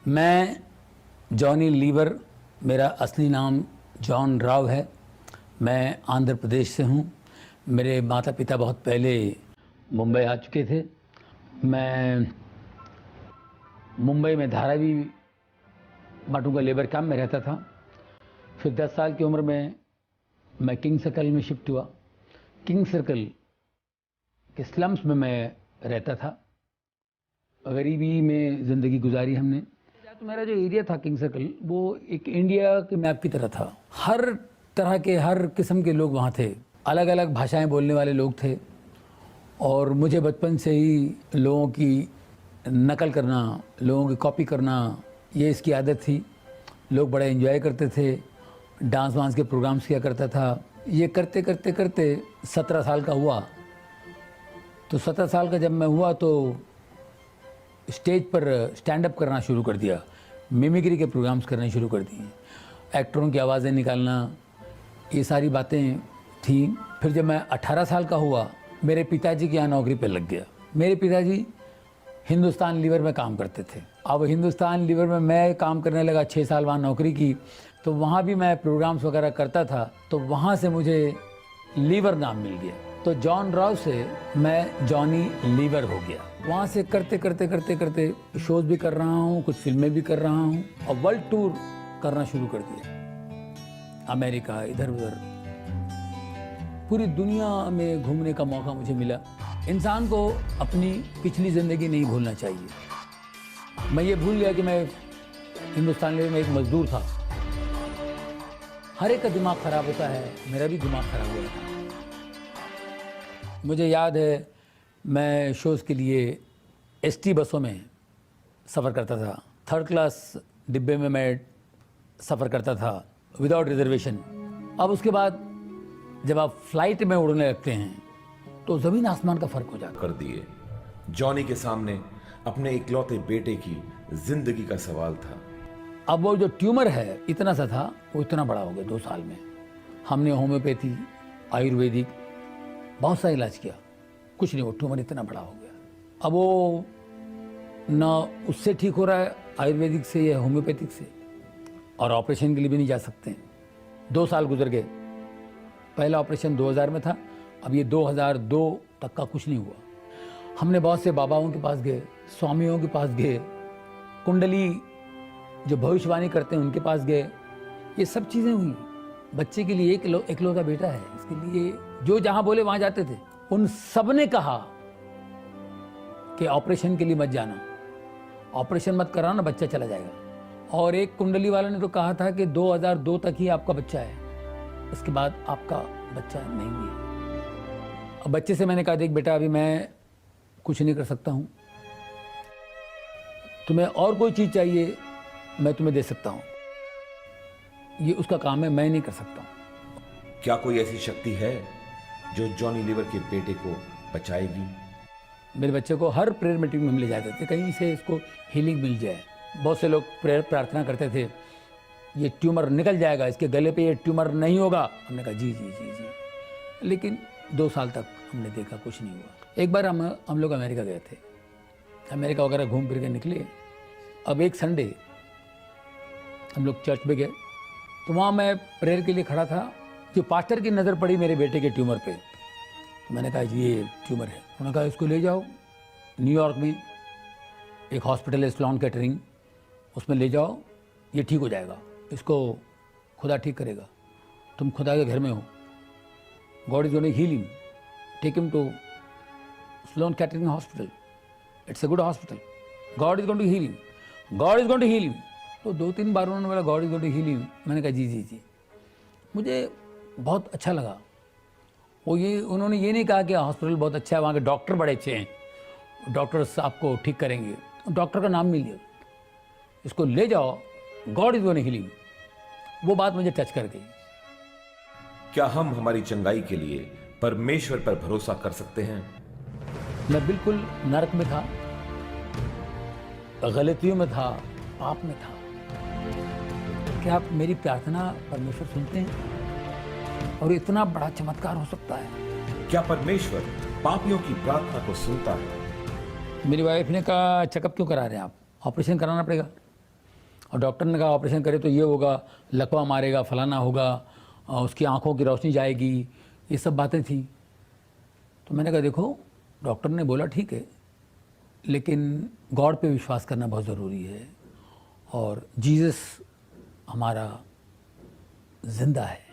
मैं Johnny liver, मेरा असली नाम जॉन राव है। मैं आंध्र प्रदेश से हूँ। मेरे माता पिता बहुत पहले मुंबई आ चुके थे। मैं मुंबई में धारावी माटुंगा लेबर कैंप में रहता था। फिर 10 साल की उम्र में मैं किंग सर्कल में शिफ्ट हुआ। किंग सर्कल के स्लम्स में मैं रहता था। गरीबी में ज़िंदगी गुजारी हमने। तो मेरा जो एरिया था किंग सर्कल, वो एक इंडिया के मैप की तरह था। हर तरह के, हर किस्म के लोग वहाँ थे। अलग अलग भाषाएं बोलने वाले लोग थे और मुझे बचपन से ही लोगों की नकल करना, लोगों की कॉपी करना, ये इसकी आदत थी। लोग बड़ा एंजॉय करते थे। डांस वांस के प्रोग्राम्स किया करता था। ये करते करते करते 17 साल का हुआ। तो 17 साल का जब मैं हुआ तो स्टेज पर स्टैंड अप करना शुरू कर दिया। मिमिक्री के प्रोग्राम्स करने शुरू कर दिए। एक्टरों की आवाज़ें निकालना, ये सारी बातें थी। फिर जब मैं 18 साल का हुआ, मेरे पिताजी के यहाँ नौकरी पर लग गया। मेरे पिताजी हिंदुस्तान लीवर में काम करते थे। अब हिंदुस्तान लीवर में मैं काम करने लगा, 6 साल वहाँ नौकरी की। तो वहाँ भी मैं प्रोग्राम्स वगैरह करता था। तो वहाँ से मुझे लीवर नाम मिल गया। तो जॉन राव से मैं जॉनी लीवर हो गया। वहाँ से करते करते करते करते शोज़ भी कर रहा हूँ, कुछ फिल्में भी कर रहा हूँ और वर्ल्ड टूर करना शुरू कर दिया। अमेरिका, इधर उधर पूरी दुनिया में घूमने का मौका मुझे मिला। इंसान को अपनी पिछली ज़िंदगी नहीं भूलना चाहिए। मैं ये भूल गया कि मैं हिंदुस्तान में एक मजदूर था। हर एक का दिमाग ख़राब होता है, मेरा भी दिमाग ख़राब हुआ था। मुझे याद है मैं शोज़ के लिए एसटी बसों में सफ़र करता था। 3rd क्लास डिब्बे में मैं सफ़र करता था विदाउट रिजर्वेशन। अब उसके बाद जब आप फ्लाइट में उड़ने लगते हैं तो ज़मीन आसमान का फ़र्क हो जाता कर दिए। जॉनी के सामने अपने इकलौते बेटे की जिंदगी का सवाल था। अब वो जो ट्यूमर है इतना सा था, वो इतना बड़ा हो गया 2 साल में। हमने होम्योपैथी, आयुर्वेदिक बहुत सा इलाज किया, कुछ नहीं, वो ट्यूमर इतना बड़ा हो गया। अब वो ना उससे ठीक हो रहा है आयुर्वेदिक से या होम्योपैथिक से, और ऑपरेशन के लिए भी नहीं जा सकते। 2 साल गुजर गए। पहला ऑपरेशन 2000 में था, अब ये 2002 तक का कुछ नहीं हुआ। हमने बहुत से बाबाओं के पास गए, स्वामियों के पास गए, कुंडली जो भविष्यवाणी करते हैं उनके पास गए। ये सब चीज़ें हुई। बच्चे के लिए इकलौता बेटा है, इसके लिए जो जहाँ बोले वहाँ जाते थे। उन सब ने कहा कि ऑपरेशन के लिए मत जाना, ऑपरेशन मत कराना, बच्चा चला जाएगा। और एक कुंडली वाले ने तो कहा था कि 2002 तक ही आपका बच्चा है, उसके बाद आपका बच्चा नहीं है। अब बच्चे से मैंने कहा, देख बेटा, अभी मैं कुछ नहीं कर सकता हूँ, तुम्हें और कोई चीज़ चाहिए मैं तुम्हें दे सकता हूँ, ये उसका काम है, मैं नहीं कर सकता हूँ। क्या कोई ऐसी शक्ति है जो जॉनी लीवर के बेटे को बचाएगी? मेरे बच्चे को हर प्रेयर मीटिंग में हम ले जाते थे, कहीं से इसको हीलिंग मिल जाए। बहुत से लोग प्रेयर प्रार्थना करते थे, ये ट्यूमर निकल जाएगा, इसके गले पे ये ट्यूमर नहीं होगा। हमने कहा जी जी जी जी, लेकिन 2 साल तक हमने देखा कुछ नहीं हुआ। एक बार हम लोग अमेरिका गए थे, अमेरिका वगैरह घूम फिर के निकले। अब एक संडे हम लोग चर्च में गए, तो वहाँ मैं प्रेयर के लिए खड़ा था। जो पास्टर की नज़र पड़ी मेरे बेटे के ट्यूमर पे, तो मैंने कहा जी ये ट्यूमर है। उन्होंने कहा इसको ले जाओ, न्यूयॉर्क में एक हॉस्पिटल है स्लॉन कैटरिंग, उसमें ले जाओ, ये ठीक हो जाएगा, इसको खुदा ठीक करेगा, तुम खुदा के घर में हो, God is going to heal him, take him to Sloan Kettering hospital, it's a good hospital, God is going to heal him, God is going to heal him. तो 2-3 बार उन्होंने बोला God is going to heal him. मैंने कहा जी जी जी। मुझे बहुत अच्छा लगा। उन्होंने ये नहीं कहा कि हॉस्पिटल बहुत अच्छा है, वहाँ के डॉक्टर बड़े अच्छे हैं, डॉक्टर्स आपको ठीक करेंगे, डॉक्टर का नाम नहीं लिया, इसको ले जाओ, God is going to heal him. वो बात मुझे टच कर गई। क्या हम हमारी चंगाई के लिए परमेश्वर पर भरोसा कर सकते हैं? मैं बिल्कुल नरक में था, गलतियों में था, पाप में था। क्या आप मेरी प्रार्थना परमेश्वर सुनते हैं? और इतना बड़ा चमत्कार हो सकता है। क्या परमेश्वर पापियों की प्रार्थना को सुनता है? मेरी वाइफ ने कहा चेकअप क्यों करा रहे हैं आप, ऑपरेशन कराना पड़ेगा। और डॉक्टर ने कहा ऑपरेशन करे तो ये होगा, लकवा मारेगा, फलाना होगा, उसकी आंखों की रोशनी जाएगी, ये सब बातें थी। तो मैंने कहा देखो डॉक्टर ने बोला ठीक है, लेकिन गॉड पे विश्वास करना बहुत ज़रूरी है और जीसस हमारा जिंदा है।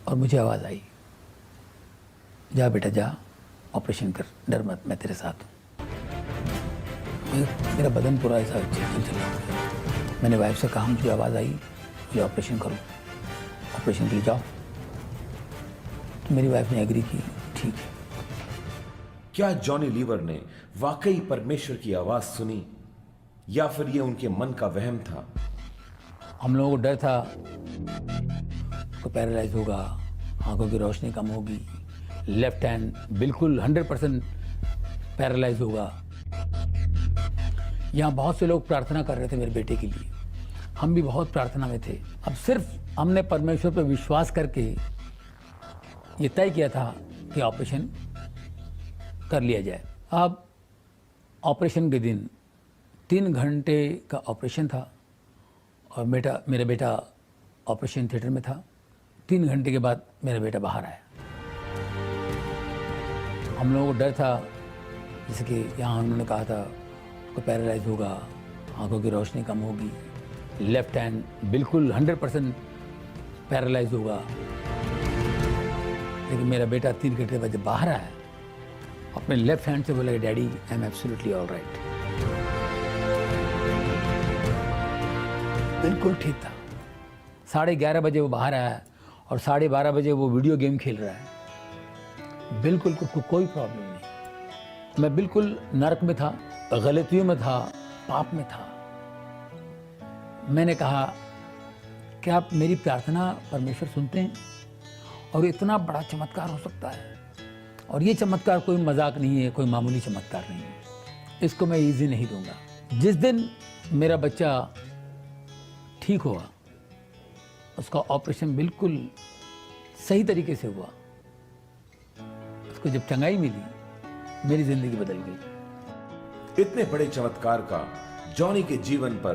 और मुझे आवाज़ आई, जा बेटा जा, ऑपरेशन कर, डर मत, मैं तेरे साथ हूँ। मेरा बदन पूरा ऐसा चल रहा है। मैंने वाइफ से कहा मुझे आवाज़ आई, मुझे ऑपरेशन करो, ऑपरेशन के लिए जाओ। तो मेरी वाइफ ने एग्री की, ठीक है। क्या जॉनी लीवर ने वाकई परमेश्वर की आवाज सुनी या फिर ये उनके मन का वहम था? हम लोगों को डर था को पैरालाइज होगा, आंखों की रोशनी कम होगी, लेफ्ट हैंड बिल्कुल 100% पैरालाइज होगा। यहाँ बहुत से लोग प्रार्थना कर रहे थे मेरे बेटे के लिए, हम भी बहुत प्रार्थना में थे। अब सिर्फ हमने परमेश्वर पर विश्वास करके ये तय किया था कि ऑपरेशन कर लिया जाए। अब ऑपरेशन के दिन 3 घंटे का ऑपरेशन था और मेरा बेटा ऑपरेशन थिएटर में था। 3 घंटे के बाद मेरा बेटा बाहर आया। हम लोगों को डर था, जैसे कि यहाँ उन्होंने कहा था उसको पैरालाइज होगा, आंखों की रोशनी कम होगी, लेफ्ट हैंड बिल्कुल 100% पैरालाइज होगा। लेकिन मेरा बेटा 3 घंटे बाद जब बाहर आया, अपने लेफ्ट हैंड से बोला daddy I am absolutely all right. बिल्कुल ठीक था। 11:30 बजे वो बाहर आया और 12:30 बजे वो वीडियो गेम खेल रहा है। बिल्कुल कोई प्रॉब्लम नहीं। मैं बिल्कुल नरक में था, गलतियों में था, पाप में था। मैंने कहा कि आप मेरी प्रार्थना परमेश्वर सुनते हैं और इतना बड़ा चमत्कार हो सकता है, और ये चमत्कार कोई मजाक नहीं है, कोई मामूली चमत्कार नहीं है, इसको मैं इजी नहीं दूंगा। जिस दिन मेरा बच्चा ठीक हुआ, उसका ऑपरेशन बिल्कुल सही तरीके से हुआ, उसको जब चंगाई मिली, मेरी जिंदगी बदल गई। इतने बड़े चमत्कार का जॉनी के जीवन पर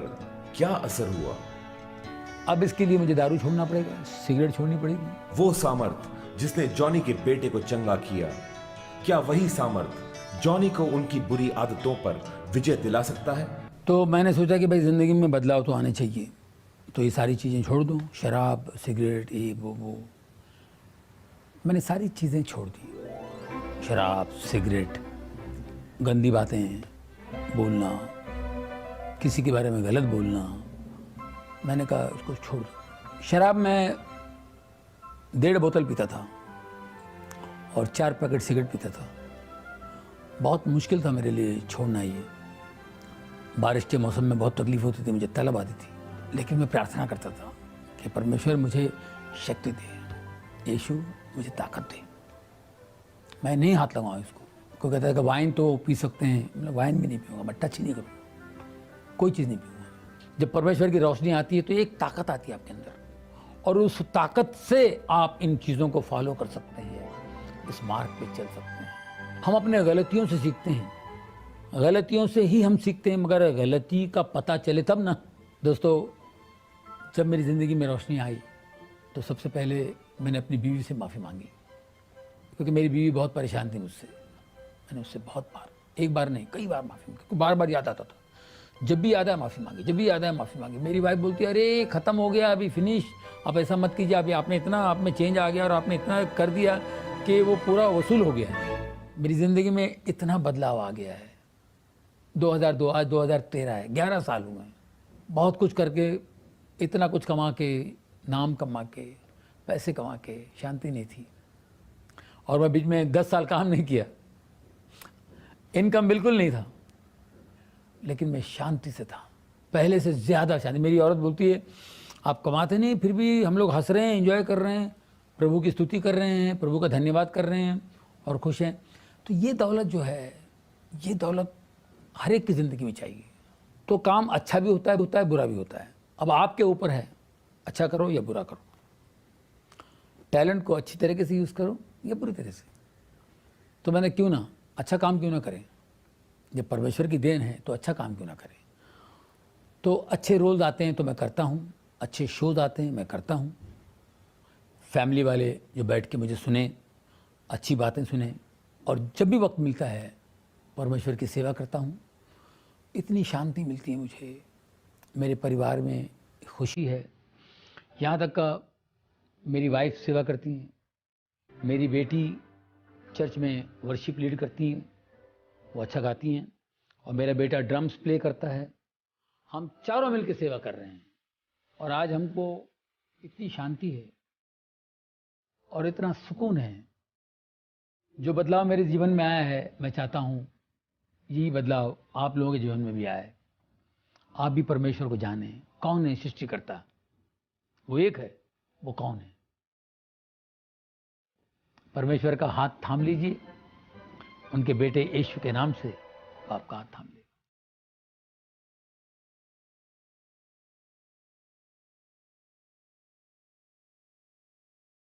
क्या असर हुआ? अब इसके लिए मुझे दारू छोड़ना पड़ेगा, सिगरेट छोड़नी पड़ेगी। वो सामर्थ जिसने जॉनी के बेटे को चंगा किया, क्या वही सामर्थ जॉनी को उनकी बुरी आदतों पर विजय दिला सकता है? तो मैंने सोचा कि भाई जिंदगी में बदलाव तो आने चाहिए, तो ये सारी चीज़ें छोड़ दूँ, शराब, सिगरेट, ये वो। मैंने सारी चीज़ें छोड़ दी, शराब, सिगरेट, गंदी बातें बोलना, किसी के बारे में गलत बोलना। मैंने कहा उसको छोड़ दो। शराब में 1.5 बोतल पीता था और 4 पैकेट सिगरेट पीता था। बहुत मुश्किल था मेरे लिए छोड़ना ये। बारिश के मौसम में बहुत तकलीफ होती थी, मुझे तलब आती थी, लेकिन मैं प्रार्थना करता था कि परमेश्वर मुझे शक्ति दे, यीशु मुझे ताकत दे, मैं नहीं हाथ लगाऊँ इसको। कोई कहता है कि वाइन तो पी सकते हैं, मतलब वाइन भी नहीं पीऊँगा, मैं टच ही नहीं करूँगा, कोई चीज़ नहीं पीऊँगा। जब परमेश्वर की रोशनी आती है तो एक ताकत आती है आपके अंदर, और उस ताकत से आप इन चीज़ों को फॉलो कर सकते हैं, इस मार्ग पे चल सकते हैं। हम अपने गलतियों से सीखते हैं, गलतियों से ही हम सीखते हैं, मगर गलती का पता चले तब ना। दोस्तों, जब मेरी ज़िंदगी में रोशनी आई तो सबसे पहले मैंने अपनी बीवी से माफ़ी मांगी, क्योंकि मेरी बीवी बहुत परेशान थी मुझसे। मैंने उससे बहुत बार, एक बार नहीं कई बार माफ़ी मांगी, क्योंकि बार बार याद आता था। जब भी याद आया माफ़ी मांगी, जब भी याद आया माफ़ी मांगी। मेरी वाइफ बोलती है अरे ख़त्म हो गया, अभी फिनिश, आप ऐसा मत कीजिए, अभी आपने इतना, आप में चेंज आ गया और आपने इतना कर दिया कि वो पूरा वसूल हो गया है। मेरी ज़िंदगी में इतना बदलाव आ गया है। 2002, आज 2013 है, 11 साल हुए हैं। बहुत कुछ करके, इतना कुछ कमा के, नाम कमा के, पैसे कमा के, शांति नहीं थी। और मैं बीच में 10 साल काम नहीं किया, इनकम बिल्कुल नहीं था, लेकिन मैं शांति से था, पहले से ज़्यादा शांति। मेरी औरत बोलती है आप कमाते नहीं, फिर भी हम लोग हंस रहे हैं, एंजॉय कर रहे हैं, प्रभु की स्तुति कर रहे हैं, प्रभु का धन्यवाद कर रहे हैं और खुश हैं। तो ये दौलत जो है, ये दौलत हर एक की ज़िंदगी में चाहिए। तो काम अच्छा भी होता है, बुरा भी होता है। अब आपके ऊपर है, अच्छा करो या बुरा करो, टैलेंट को अच्छी तरीके से यूज़ करो या बुरी तरह से। तो मैंने क्यों ना अच्छा काम क्यों ना करें, जब परमेश्वर की देन है तो अच्छा काम क्यों ना करें। तो अच्छे रोल्स आते हैं तो मैं करता हूँ, अच्छे शोज आते हैं मैं करता हूँ, फैमिली वाले जो बैठ के मुझे सुने, अच्छी बातें सुने, और जब भी वक्त मिलता है परमेश्वर की सेवा करता हूँ। इतनी शांति मिलती है मुझे, मेरे परिवार में खुशी है। यहाँ तक का मेरी वाइफ सेवा करती हैं, मेरी बेटी चर्च में वर्शिप लीड करती हैं, वो अच्छा गाती हैं, और मेरा बेटा ड्रम्स प्ले करता है। हम चारों मिलकर सेवा कर रहे हैं और आज हमको इतनी शांति है और इतना सुकून है। जो बदलाव मेरे जीवन में आया है, मैं चाहता हूँ यही बदलाव आप लोगों के जीवन में भी आए। आप भी परमेश्वर को जानें, कौन है सृष्टिकर्ता, वो एक है, वो कौन है। परमेश्वर का हाथ थाम लीजिए, उनके बेटे यीशु के नाम से आपका हाथ थाम लीजिए।